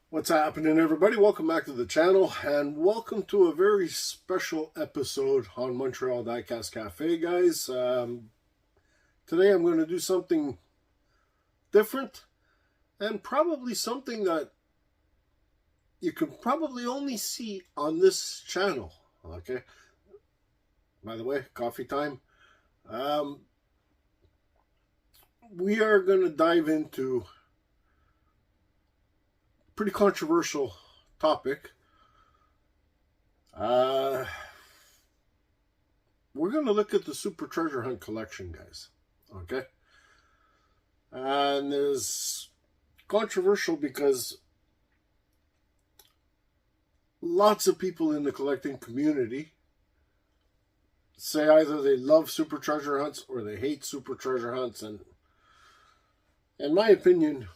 What's happening, everybody? Welcome back to the channel, and welcome to a very special episode on Montreal Diecast Cafe, guys. Today I'm going to do something different, and probably something that you can probably only see on this channel, okay? By the way, coffee time. We are going to dive into pretty controversial topic. We're going to look at the Super Treasure Hunt collection, guys. Okay? And it's controversial because lots of people in the collecting community say either they love Super Treasure Hunts or they hate Super Treasure Hunts. And in my opinion,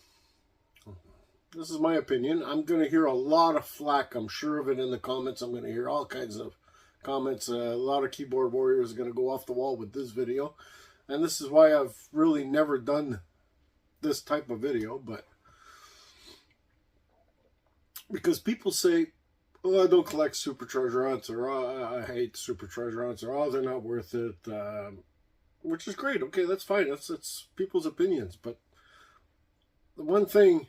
this is my opinion, I'm going to hear a lot of flack, I'm sure of it, in the comments. I'm going to hear all kinds of comments. A lot of keyboard warriors are going to go off the wall with this video. And this is why I've really never done this type of video. But because people say, oh, I don't collect Super Treasure Hunts, or oh, I hate Super Treasure Hunts, or oh, they're not worth it. Which is great. Okay, that's fine. That's people's opinions. But the one thing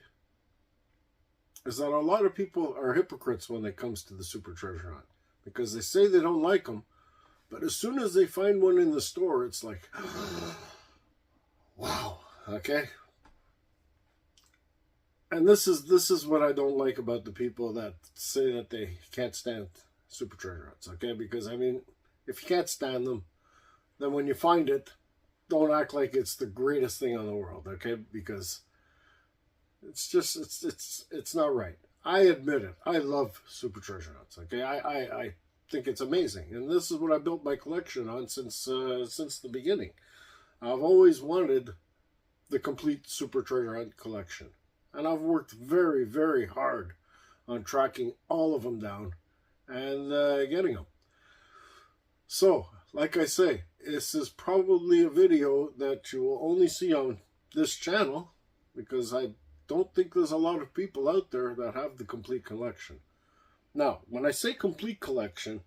is that a lot of people are hypocrites when it comes to the Super Treasure Hunt, because they say they don't like them, but as soon as they find one in the store, it's like, wow, okay? And this is what I don't like about the people that say that they can't stand Super Treasure Hunts, okay? Because, I mean, if you can't stand them, then when you find it, don't act like it's the greatest thing in the world, okay? Because it's just, it's not right. I admit it. I love Super Treasure Hunts, okay? I think it's amazing. And this is what I built my collection on since the beginning. I've always wanted the complete Super Treasure Hunt collection. And I've worked very, very hard on tracking all of them down and getting them. So, like I say, this is probably a video that you will only see on this channel, because I don't think there's a lot of people out there that have the complete collection. Now, when I say complete collection,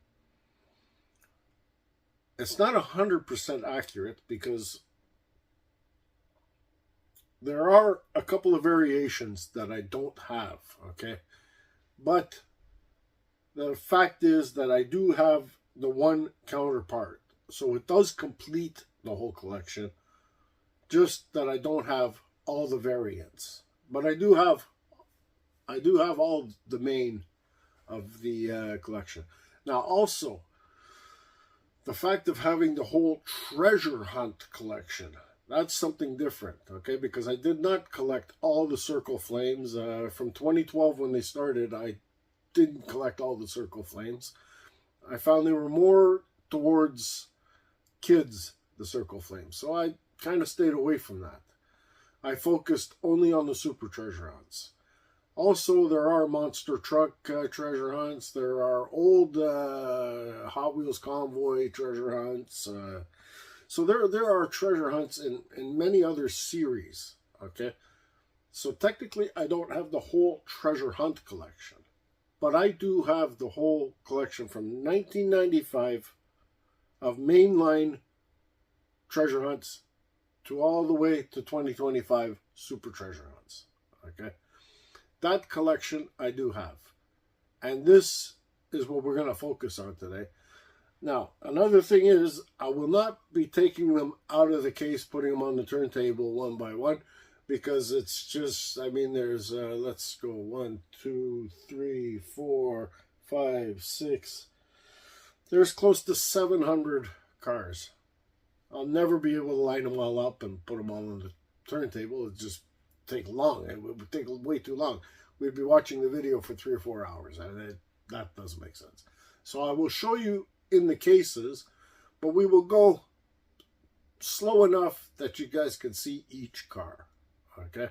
it's not 100% accurate, because there are a couple of variations that I don't have, okay? But the fact is that I do have the one counterpart. So it does complete the whole collection, just that I don't have all the variants. But I do have all the main of the collection. Now, also, the fact of having the whole treasure hunt collection, that's something different, okay? Because I did not collect all the Circle Flames. From 2012 when they started, I didn't collect all the Circle Flames. I found they were more towards kids, the Circle Flames. So I kind of stayed away from that. I focused only on the Super Treasure Hunts. Also, there are monster truck treasure hunts. There are old Hot Wheels Convoy treasure hunts. So there are treasure hunts in many other series, okay? So technically, I don't have the whole treasure hunt collection. But I do have the whole collection from 1995 of mainline treasure hunts to all the way to 2025 Super Treasure Hunts, okay? That collection I do have. And this is what we're going to focus on today. Now, another thing is, I will not be taking them out of the case, putting them on the turntable one by one, because it's just, I mean, there's, let's go, 1, 2, 3, 4, 5, 6. There's close to 700 cars. I'll never be able to line them all up and put them all on the turntable, it'd just take long. It would take way too long. We'd be watching the video for 3 or 4 hours, and that doesn't make sense. So I will show you in the cases, but we will go slow enough that you guys can see each car. Okay?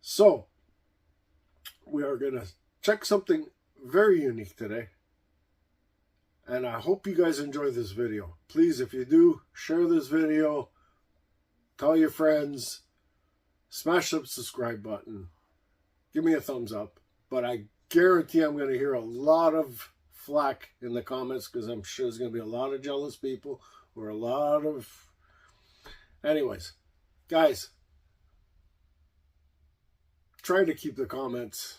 So, we are going to check something very unique today. And I hope you guys enjoy this video. Please, if you do, share this video. Tell your friends. Smash that subscribe button. Give me a thumbs up. But I guarantee I'm going to hear a lot of flack in the comments, because I'm sure there's going to be a lot of jealous people or a lot of... Anyways, guys, try to keep the comments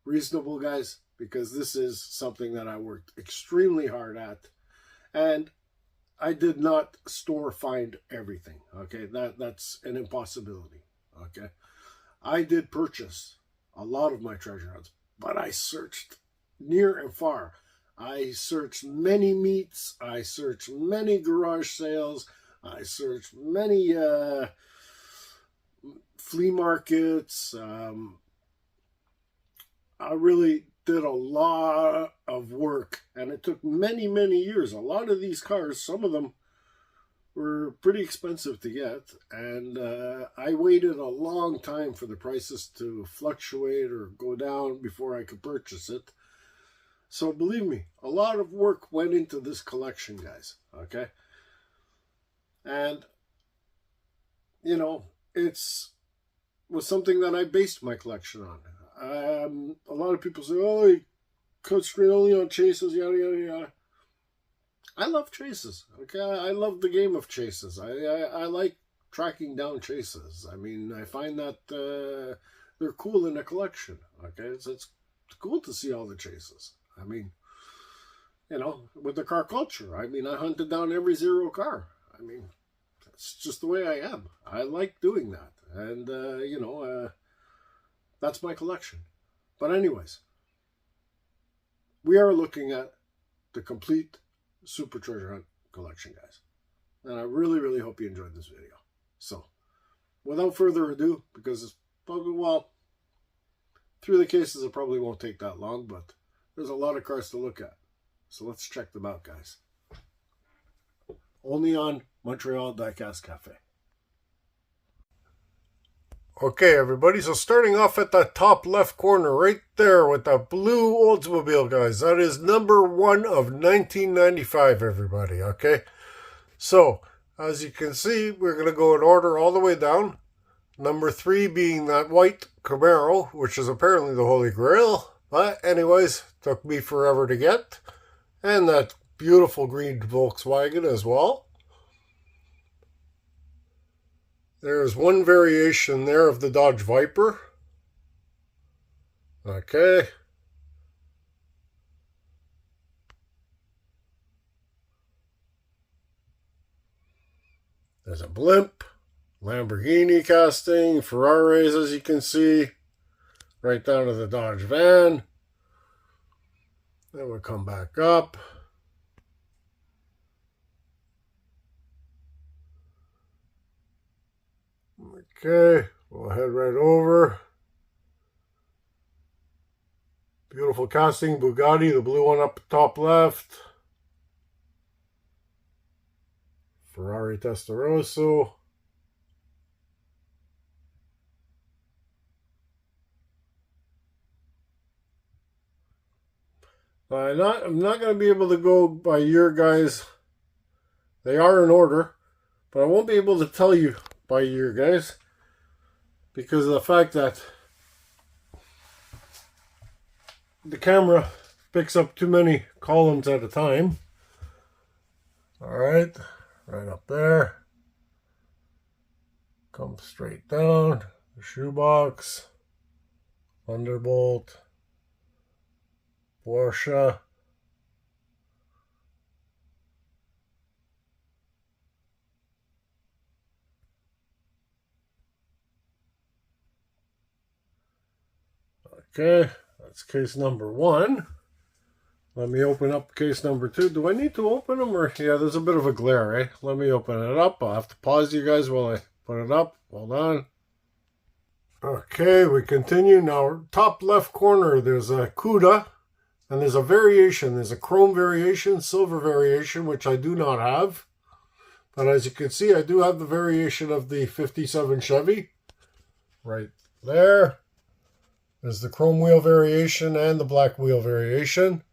reasonable, guys, because this is something that I worked extremely hard at, and I did not find everything. Okay, that's an impossibility. Okay, I did purchase a lot of my treasure hunts, but I searched near and far. I searched many meets. I searched many garage sales. I searched many flea markets. I really did a lot of work, and it took many, many years. A lot of these cars, some of them were pretty expensive to get, and I waited a long time for the prices to fluctuate or go down before I could purchase it. So believe me, a lot of work went into this collection, guys, okay? And, you know, was something that I based my collection on. A lot of people say, oh, you cut screen only on chases, yada, yada, yada. I love chases, okay? I love the game of chases. I like tracking down chases. I mean, I find that they're cool in a collection, okay? It's cool to see all the chases. I mean, you know, with the car culture, I mean, I hunted down every zero car. I mean, that's just the way I am. I like doing that. And, you know, that's my collection. But anyways, we are looking at the complete Super Treasure Hunt collection, guys. And I really, really hope you enjoyed this video. So, without further ado, because it's probably, well, through the cases it probably won't take that long, but there's a lot of cars to look at. So let's check them out, guys. Only on Montreal Diecast Cafe. Okay, everybody, so starting off at the top left corner, right there with the blue Oldsmobile, guys. That is number 1 of 1995, everybody, okay? So, as you can see, we're going to go in order all the way down. Number 3 being that white Camaro, which is apparently the Holy Grail. But anyways, took me forever to get. And that beautiful green Volkswagen as well. There's one variation there of the Dodge Viper. Okay. There's a blimp, Lamborghini casting, Ferraris, as you can see, right down to the Dodge van. Then we'll come back up. Okay, we'll head right over. Beautiful casting, Bugatti, the blue one up top left. Ferrari Testarossa. I'm not going to be able to go by year, guys. They are in order, but I won't be able to tell you by year, guys, because of the fact that the camera picks up too many columns at a time. Alright, right up there. Come straight down. The shoebox. Thunderbolt. Porsche. Okay, that's case number 1. Let me open up case number 2. Do I need to open them, or yeah, there's a bit of a glare, eh? Let me open it up. I'll have to pause you guys while I put it up. Hold on. Okay, we continue. Now, top left corner, there's a CUDA, and there's a variation. There's a chrome variation, silver variation, which I do not have. But as you can see, I do have the variation of the 57 Chevy. Right there. There's the chrome wheel variation and the black wheel variation.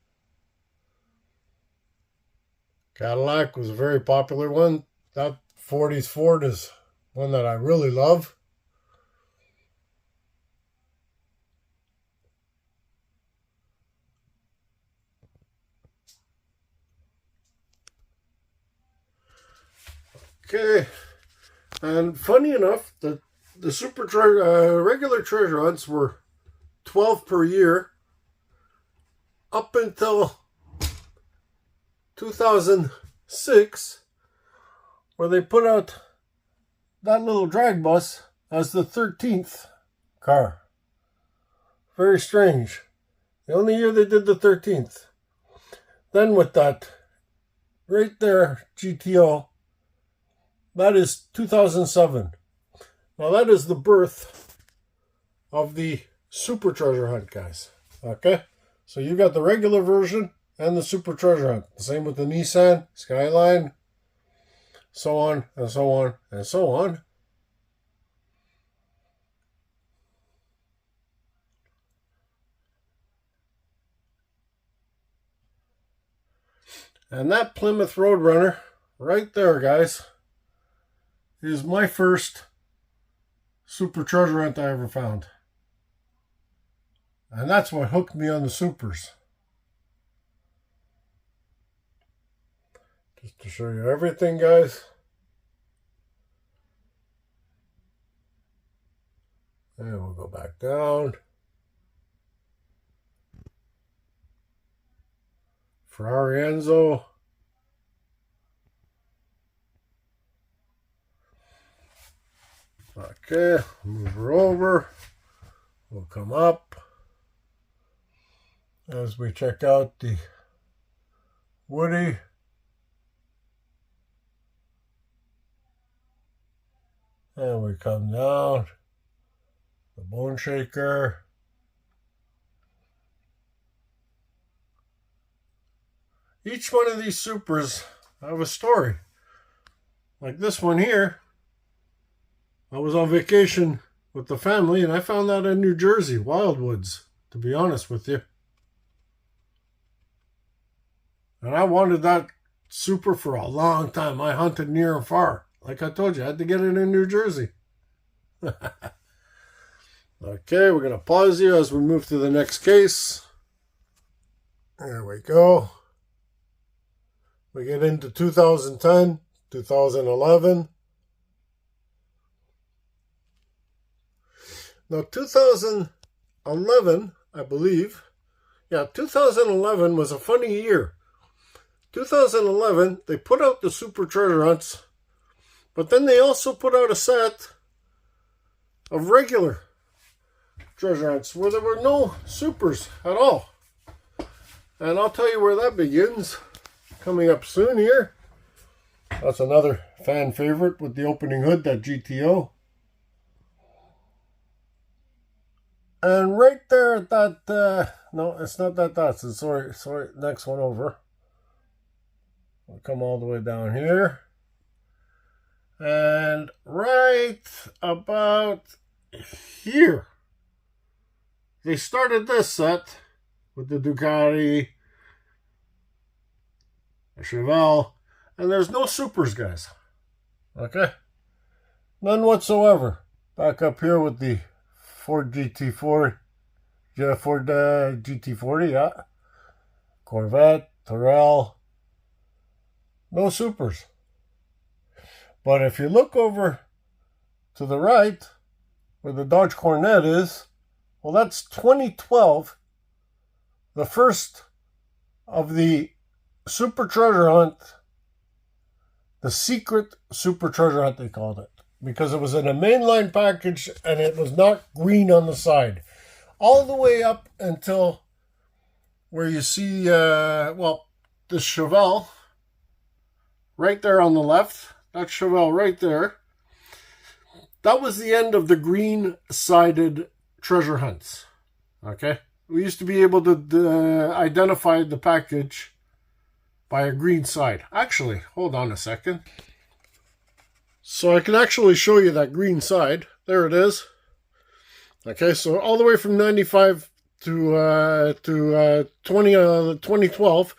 Cadillac was a very popular one. That 40s Ford is one that I really love. Okay, and funny enough, the regular treasure hunts were 12 per year up until 2006, where they put out that little drag bus as the 13th car. Very strange. The only year they did the 13th. Then with that, right there, GTO, that is 2007. Now that is the birth of the Super Treasure Hunt, guys. Okay? So you got the regular version and the Super Treasure Hunt. The same with the Nissan, Skyline, so on and so on and so on. And that Plymouth Roadrunner right there, guys, is my first Super Treasure Hunt I ever found. And that's what hooked me on the Supers. Just to show you everything, guys. And we'll go back down. Ferrari Enzo. Okay, move her over. We'll come up as we check out the Woody. And we come down, the Bone Shaker. Each one of these Supers have a story. Like this one here, I was on vacation with the family and I found that in New Jersey, Wildwoods, to be honest with you. And I wanted that Super for a long time. I hunted near and far. Like I told you, I had to get it in New Jersey. Okay, we're going to pause you as we move to the next case. There we go. We get into 2010, 2011. Now, 2011, I believe, 2011 was a funny year. 2011, they put out the Super Treasure Hunts, but then they also put out a set of regular treasure hunts where there were no Supers at all. And I'll tell you where that begins. Coming up soon here. That's another fan favorite with the opening hood, that GTO. And right there at that, no, it's not that, sorry, next one over. We'll come all the way down here. And right about here, they started this set with the Ducati, a Chevelle, and there's no Supers, guys. Okay? None whatsoever. Back up here with the Ford GT40, Ford GT40, yeah. Corvette, Tyrrell. No Supers. But if you look over to the right, where the Dodge Cornet is, well, that's 2012, the first of the Super Treasure Hunt, the secret Super Treasure Hunt, they called it, because it was in a mainline package and it was not green on the side. All the way up until where you see, the Chevelle right there on the left. That Chevelle right there. that was the end of the green-sided treasure hunts. Okay? We used to be able to identify the package by a green side. Actually, hold on a second. So I can actually show you that green side. There it is. Okay, so all the way from 95 to 2012,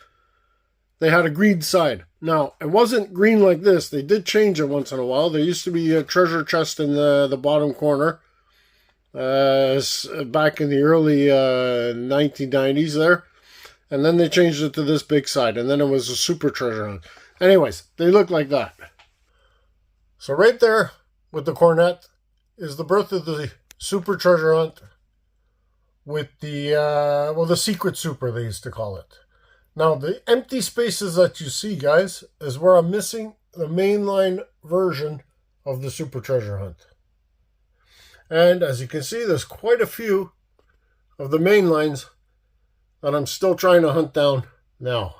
they had a green side. Now, it wasn't green like this. They did change it once in a while. There used to be a treasure chest in the bottom corner back in the early 1990s there. And then they changed it to this big side. And then it was a super treasure hunt. Anyways, they look like that. So right there with the cornet is the birth of the super treasure hunt with the, the secret super, they used to call it. Now, the empty spaces that you see, guys, is where I'm missing the mainline version of the super treasure hunt. And as you can see, there's quite a few of the main lines that I'm still trying to hunt down now.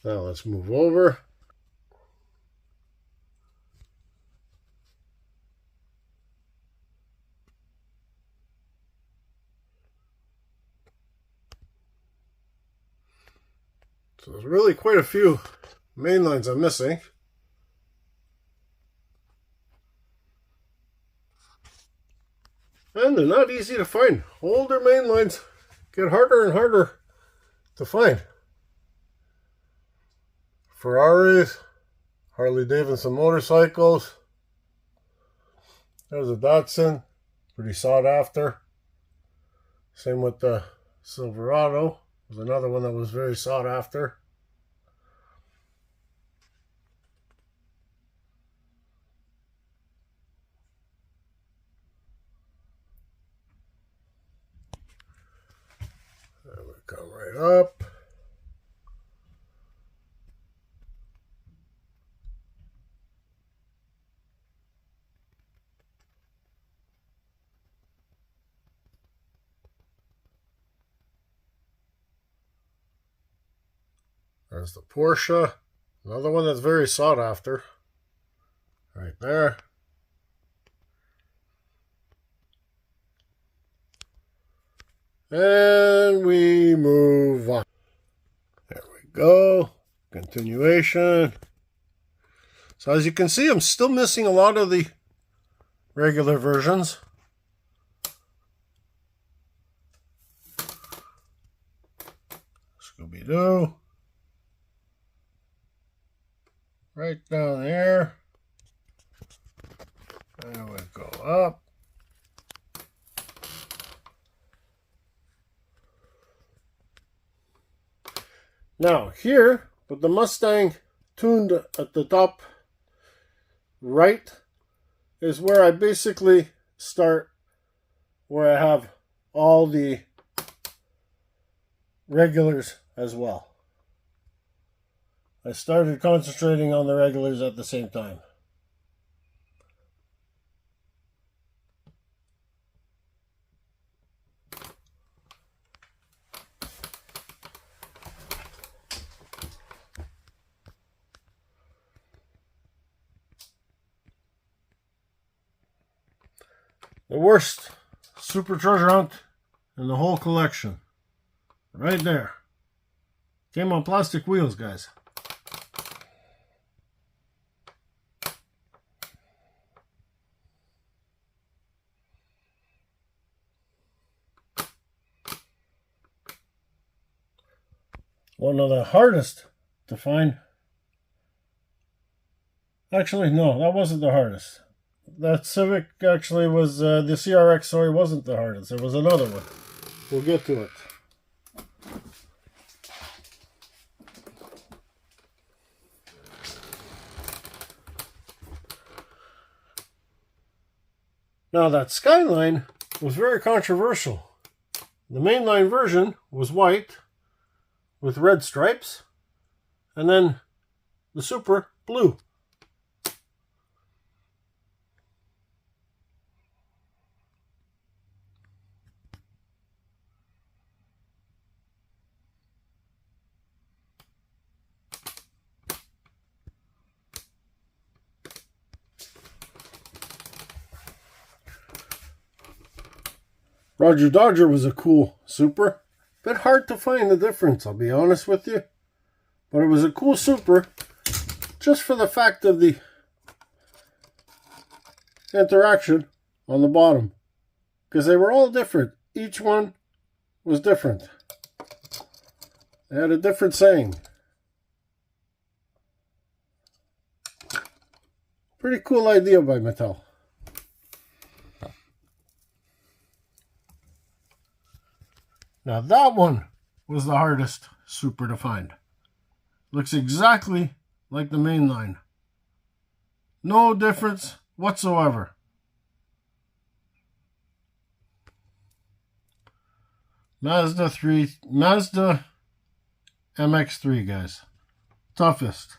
Now let's move over. So there's really quite a few main lines I'm missing. And they're not easy to find. Older main lines get harder and harder to find. Ferraris, Harley Davidson motorcycles. There's a Datsun, pretty sought after. Same with the Silverado. There's another one that was very sought after. There we go, right up. There's the Porsche. Another one that's very sought after. Right there. And we move on. There we go. Continuation. So as you can see, I'm still missing a lot of the regular versions. Scooby-Doo. Right down there. There we go up. Now here, with the Mustang tuned at the top right, is where I basically start, where I have all the regulars as well. I started concentrating on the regulars at the same time. The worst super treasure hunt in the whole collection. Right there. Came on plastic wheels, guys. One of the hardest to find. Actually, no, that wasn't the hardest. That Civic actually was, the CRX, sorry, wasn't the hardest. There was another one. We'll get to it. Now that Skyline was very controversial. The mainline version was white with red stripes, and then the Super blue. Roger Dodger was a cool super. Bit hard to find the difference, I'll be honest with you. But it was a cool super just for the fact of the interaction on the bottom. Because they were all different. Each one was different. They had a different saying. Pretty cool idea by Mattel. Now that one was the hardest super to find. Looks exactly like the main line. No difference whatsoever. Mazda MX-3, guys. Toughest.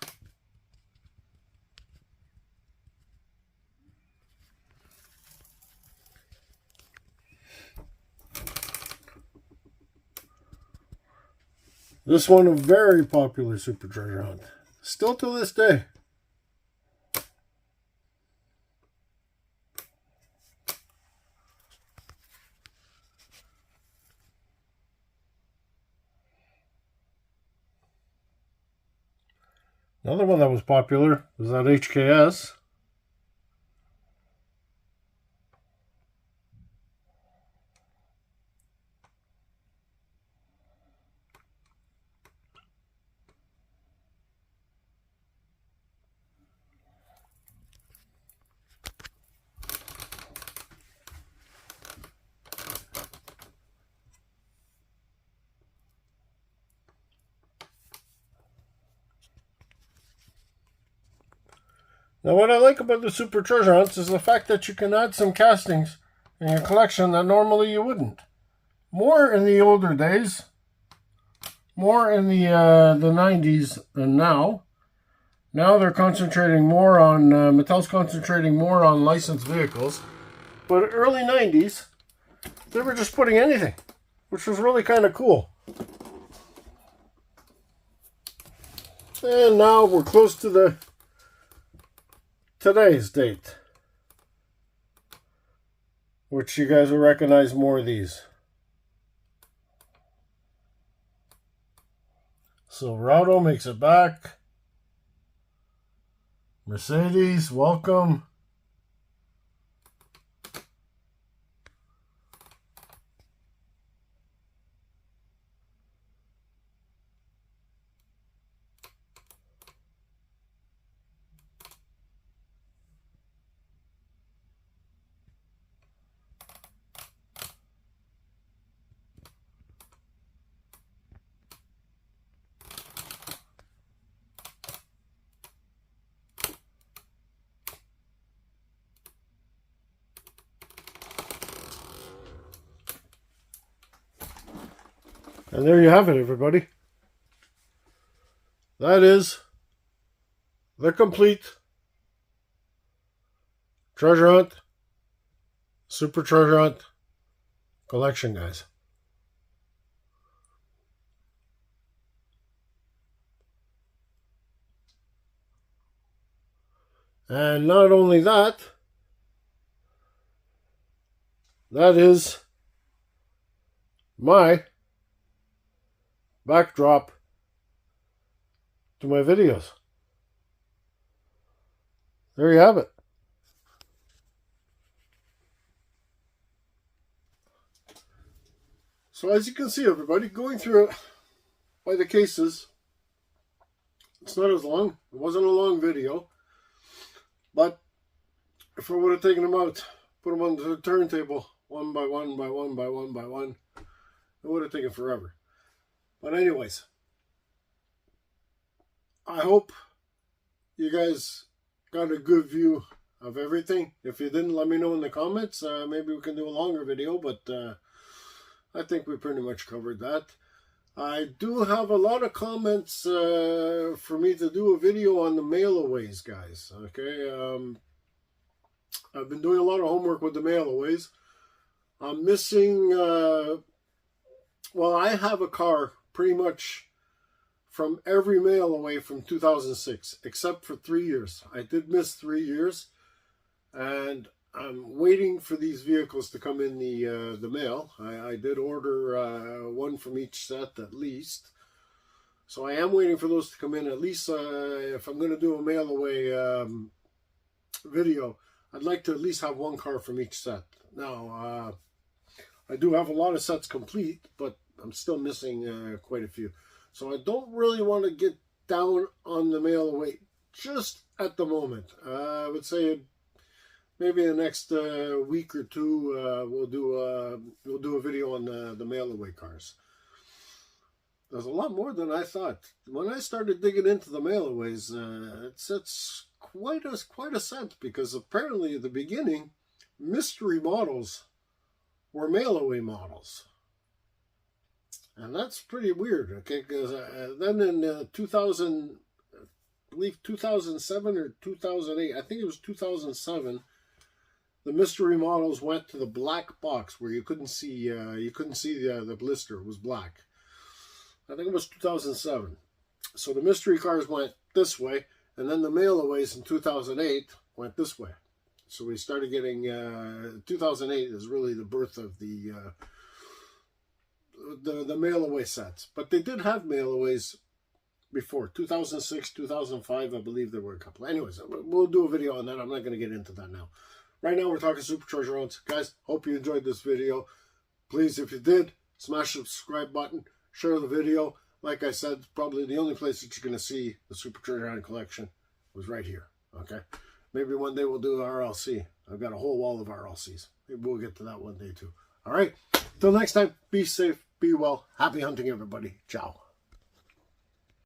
This one, a very popular super treasure hunt. Still to this day. Another one that was popular was that HKS. Now what I like about the super treasure hunts is the fact that you can add some castings in your collection that normally you wouldn't. More in the older days, more in the 90s than now. Now they're concentrating more on, Mattel's concentrating more on licensed vehicles. But early 90s, they were just putting anything, which was really kind of cool. And now we're close to today's date, which you guys will recognize more of these. Silverado makes it back. Mercedes, welcome. And there you have it, everybody. That is the complete treasure hunt, super treasure hunt collection, guys. And not only that, that is my backdrop to my videos. There you have it. So as you can see, everybody, going through it by the cases, it's not as long. It wasn't a long video. But if I would have taken them out, put them on the turntable, one by one, it would have taken forever. But anyways, I hope you guys got a good view of everything. If you didn't, let me know in the comments. Maybe we can do a longer video, but I think we pretty much covered that. I do have a lot of comments for me to do a video on the mail-aways, guys. Okay, I've been doing a lot of homework with the mail-aways. I'm missing, well, I have a car pretty much from every mail-away from 2006, except for 3 years. I did miss 3 years, and I'm waiting for these vehicles to come in the mail. I did order one from each set at least. So I am waiting for those to come in. At least if I'm going to do a mail away video, I'd like to at least have one car from each set. Now, I do have a lot of sets complete, but I'm still missing quite a few. So I don't really want to get down on the mail away just at the moment. I would say maybe in the next week or two we'll do a video on the mail away cars. There's a lot more than I thought. When I started digging into the mail-aways, it's quite a set, because apparently at the beginning, mystery models were mail-away models. And that's pretty weird, okay? Because then in 2000, I believe 2007 or 2008, I think it was 2007, the mystery models went to the black box where you couldn't see the blister. It was black. I think it was 2007. So the mystery cars went this way, and then the mail-aways in 2008 went this way. So we started getting, 2008 is really the birth of the mail-away sets. But they did have mail-aways before. 2006, 2005, I believe there were a couple. Anyways, we'll do a video on that. I'm not going to get into that now. Right now we're talking supercharger rounds. Guys, hope you enjoyed this video. Please, if you did, smash the subscribe button. Share the video. Like I said, probably the only place that you're going to see the supercharger round collection was right here. Okay? Maybe one day we'll do RLC. I've got a whole wall of RLCs. Maybe we'll get to that one day too. All right. Till next time, be safe, be well. Happy hunting, everybody. Ciao.